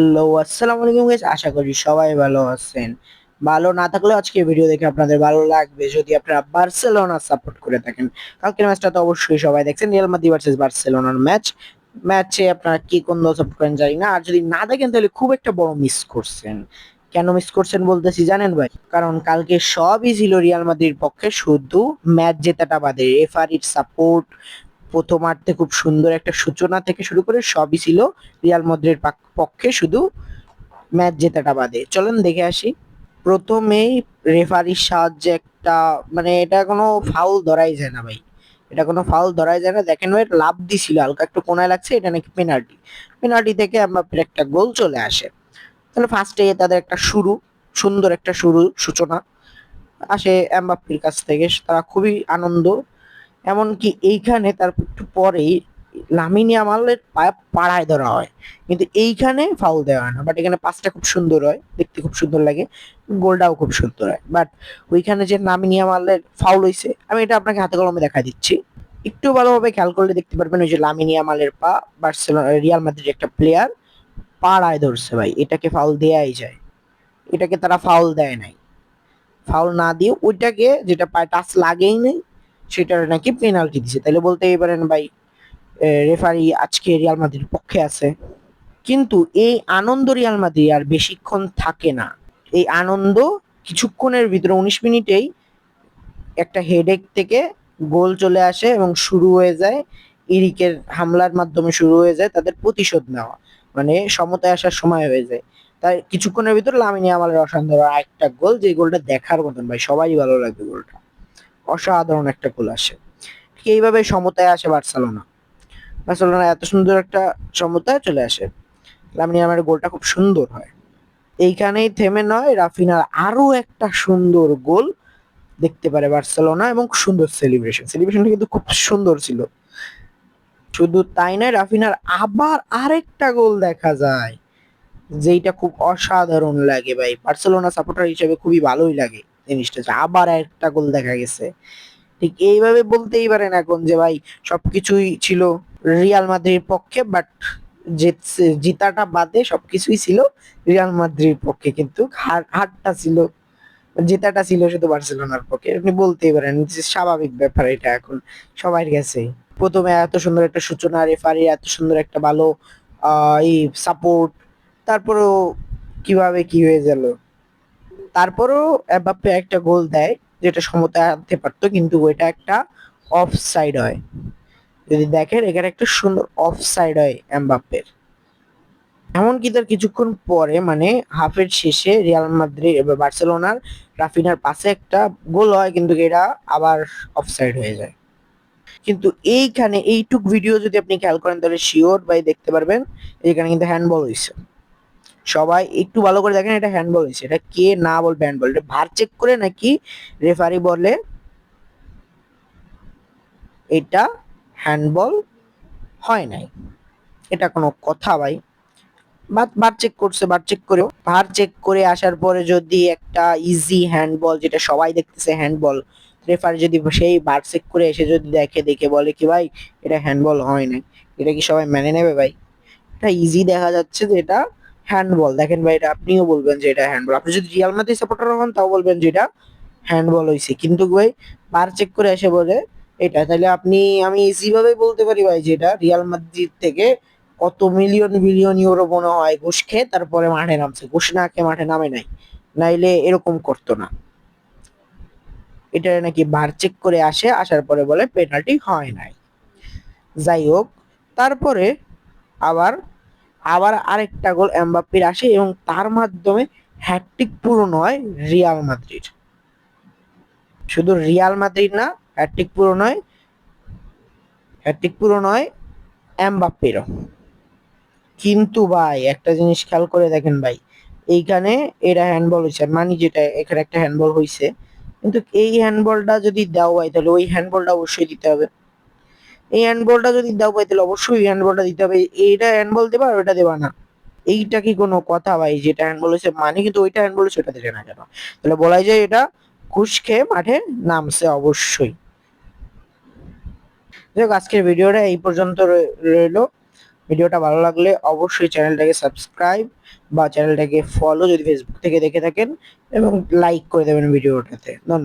Hello, আসসালামু আলাইকুম guys. আশা করি সবাই ভালো আছেন। ভালো না থাকলেও আজকে ভিডিও দেখে আপনাদের ভালো লাগবে যদি আপনারা বার্সেলোনা সাপোর্ট করে থাকেন। কালকের ম্যাচটা তো অবশ্যই সবাই দেখছেন, রিয়াল মাদ্রিদ ভার্সেস বার্সেলোনার ম্যাচ। ম্যাচে আপনারা কি কোন দল সাপোর্ট করেন জানি না, আর যদি না দেখেন তাহলে খুব একটা বড় মিস করছেন। কেন মিস করছেন বলতেছি জানেন ভাই? কারণ কালকে সবই ছিল রিয়াল মাদ্রিদের পক্ষে, শুধু ম্যাচ জেতাটা বাদে। রেফারির সাপোর্ট, প্রথমার্ধে খুব সুন্দর একটা সূচনা থেকে শুরু করে সবই ছিল রিয়াল মাদ্রিদের পক্ষে, শুধু ম্যাচ জেতাটা বাদে। চলেন দেখে আসি। প্রথমেই রেফারির সাহায্যে একটা, মানে এটা কোনো ফাউল ধরাই যায় না ভাই, এটা কোনো ফাউল ধরাই যায় না। দেখেন ভাই, লাভ দিছিল, হালকা একটু কোনায় লাগছে, এটা নাকি পেনাল্টি। পেনাল্টি থেকে এমবাপ্পের একটা গোল চলে আসে। তাহলে ফার্স্টে তাদের একটা শুরু, সুন্দর একটা সূচনা আসে এমবাপ্পের কাছ থেকে, তারা খুবই আনন্দ। এমনকি এইখানে তার একটু পরেই লামিন ইয়ামালের পায়ে পাড়ায় ধরা হয়, কিন্তু এইখানে ফাউল দেওয়া হয় না। বাট এখানে পাসটা খুব সুন্দর হয়, দেখতে খুব সুন্দর লাগে, গোলটাও খুব সুন্দর হয়। বাট ওইখানে যে লামিন ইয়ামালের ফাউল হয়েছে, আমি এটা আপনাকে হাতে কলমে দেখা দিচ্ছি। একটু ভালোভাবে খেয়াল করলে দেখতে পারবেন ওই যে লামিন ইয়ামালের পা বার্সেলোনা রিয়াল মাদ্রিদের একটা প্লেয়ার পাড়ায় ধরছে ভাই, এটাকে ফাউল দেয়াই যায়। এটাকে তারা ফাউল দেয় নাই, ফাউল না দিয়ে ওইটাকে, যেটা পায়ে টাচ লাগেই নেই, সেটার নাকি পেনাল্টি দিছে। তাহলে বলতেই পারেন ভাই, রেফারি আজকে রিয়াল মাদ্রিদের পক্ষে আছে। কিন্তু এই আনন্দ রিয়াল মাদ্রিদ আর বেশিক্ষণ থাকে না। এই আনন্দ কিছুক্ষণের ভিতরে 19 মিনিটেই একটা হেডেক থেকে গোল চলে আসে এবং শুরু হয়ে যায় ইরিকের হামলার মাধ্যমে, শুরু হয়ে যায় তাদের প্রতিশোধ নেওয়া, মানে সমতায় আসার সময় হয়ে যায়। তাই কিছুক্ষণের ভিতর লামিন ইয়ামালের অসাধারণ একটা গোল, যে গোলটা দেখার মতন ভাই, সবারই ভালো লাগবে গোলটা। অসাধারণ একটা গোল আসে। ঠিক এইভাবে সমতায় আসে বার্সেলোনা। বার্সেলোনা এত সুন্দর একটা সমতায় চলে আসে, লামিন ইয়ামালের গোলটা খুব সুন্দর হয়। এইখানেই থেমে নয়, রাফিনার আরো একটা সুন্দর গোল দেখতে পারে বার্সেলোনা, এবং সুন্দর সেলিব্রেশনটা কিন্তু খুব সুন্দর ছিল। শুধু তাই নয়, রাফিনার আবার আরেকটা গোল দেখা যায়, যেইটা খুব অসাধারণ লাগে ভাই। বার্সেলোনা সাপোর্টার হিসেবে খুবই ভালোই লাগে জিনিসটা, যে আবার একটা গোল দেখা গেছে। ঠিক এইভাবে বলতেই পারেন এখন যে ভাই, সবকিছুই ছিল রিয়াল মাদ্রিদের পক্ষে, বাট জিতাটা বাদে সবকিছুই ছিল রিয়াল মাদ্রিদের পক্ষে, কিন্তু হারটা ছিল, জেতাটা ছিল শুধু বার্সেলোনার পক্ষে। আপনি বলতেই পারেন যে স্বাভাবিক ব্যাপার এটা এখন সবার কাছে। প্রথমে এত সুন্দর একটা সূচনা, রেফারি এত সুন্দর একটা ভালো এই সাপোর্ট, তারপরেও কিভাবে কি হয়ে গেল। তারপরেও এমবাপ্পে একটা গোল দেয়, যেটা সমতায় আনতে পারতো, কিন্তু ওইটা একটা অফ সাইড হয়। যদি দেখেন এখানে একটা সুন্দর অফ সাইড হয় এমবাপ্পের। এমনকি তার কিছুক্ষণ পরে, মানে হাফের শেষে, রিয়াল মাদ্রিদ এবার বার্সেলোনার রাফিনার পাশে একটা গোল হয়, কিন্তু এটা আবার অফসাইড হয়ে যায়। কিন্তু এইখানে এইটুক ভিডিও যদি আপনি খেয়াল করেন তাহলে শিওর ভাই দেখতে পারবেন এখানে কিন্তু হ্যান্ডবল হয়েছে। সবাই একটু ভালো করে দেখেন, এটা হ্যান্ডবল হয়েছে। এটা কে না বলবে হ্যান্ডবল, এটা ভার চেক করে নাকি রেফারি বলে এটা হ্যান্ডবল হয় নাই। এটা কোনো কথা ভাই? বার চেক করছে, বার চেক করেও, ভার চেক করে আসার পরে যদি একটা ইজি হ্যান্ডবল, যেটা সবাই দেখতেছে হ্যান্ডবল, রেফারি যদি সেই বার চেক করে এসে যদি দেখে বলে কি ভাই এটা হ্যান্ডবল হয় নাই, এটা কি সবাই মেনে নেবে ভাই? এটা ইজি দেখা যাচ্ছে যে এটা হ্যান্ডবল। দেখেন ভাই, এটা আপনিও বলবেন যে এটা হ্যান্ডবল। আপনি যদি রিয়াল মাদ্রিদ সাপোর্টার হন তাও বলবেন যে এটা হ্যান্ডবল হয়েছে, কিন্তু ভাই বার চেক করে এসে বলে এটা, তাহলে আমি ইজি ভাবে বলতে পারি ভাই যে এটা রিয়াল মাদ্রিদ থেকে কত মিলিয়ন বিলিয়ন ইউরো মনে হয় ঘুষ খেয়ে তারপরে মাঠে নামছে, ঘুষ না খেয়ে মাঠে নামে নাই, নাইলে এরকম করতো না। এটা নাকি বার চেক করে আসে, আসার পরে বলে পেনাল্টি হয় নাই। যাই হোক, তারপরে আবার আবার আরেকটা গোল এমবাপ্পের আসে, এবং তার মাধ্যমে হ্যাটট্রিক পূরণ হয় রিয়াল মাদ্রিদ। শুধু রিয়াল মাদ্রিদ না, হ্যাটট্রিক পূরণ হয়, হ্যাটট্রিক পূরণ হয় এমবাপ্পেরও। কিন্তু ভাই একটা জিনিস খেয়াল করে দেখেন ভাই, এইখানে এটা হ্যান্ডবল হয়েছে, মানি যেটা এখানে একটা হ্যান্ডবল হয়েছে, কিন্তু এই হ্যান্ডবলটা যদি দেওয়া হয় তাহলে ওই হ্যান্ডবলটা অবশ্যই দিতে হবে। এই হ্যান্ডবলটা যদি দেওয়া হয় তাহলে অবশ্যই হ্যান্ডবলটা দিতে হবে। এইটা হ্যান্ডবল দেবা আর ওইটা দেবা না, এইটা কি কোনো কথা ভাই? যেটা হ্যান্ডবল হয়েছে মানে, কিন্তু ওইটা হ্যান্ডবল হয়েছে ওটা দিলে না কেন? তাহলে বলাই যায় এটা ঘুষ খেয়ে মাঠে নামছে অবশ্যই। যাই হোক, আজকের ভিডিওটা এই পর্যন্ত রইলো। ভিডিওটা ভালো লাগলে অবশ্যই চ্যানেলটাকে সাবস্ক্রাইব বা চ্যানেলটাকে ফলো যদি ফেসবুক থেকে দেখে থাকেন এবং লাইক করে দেবেন ভিডিওটাতে। ধন্যবাদ।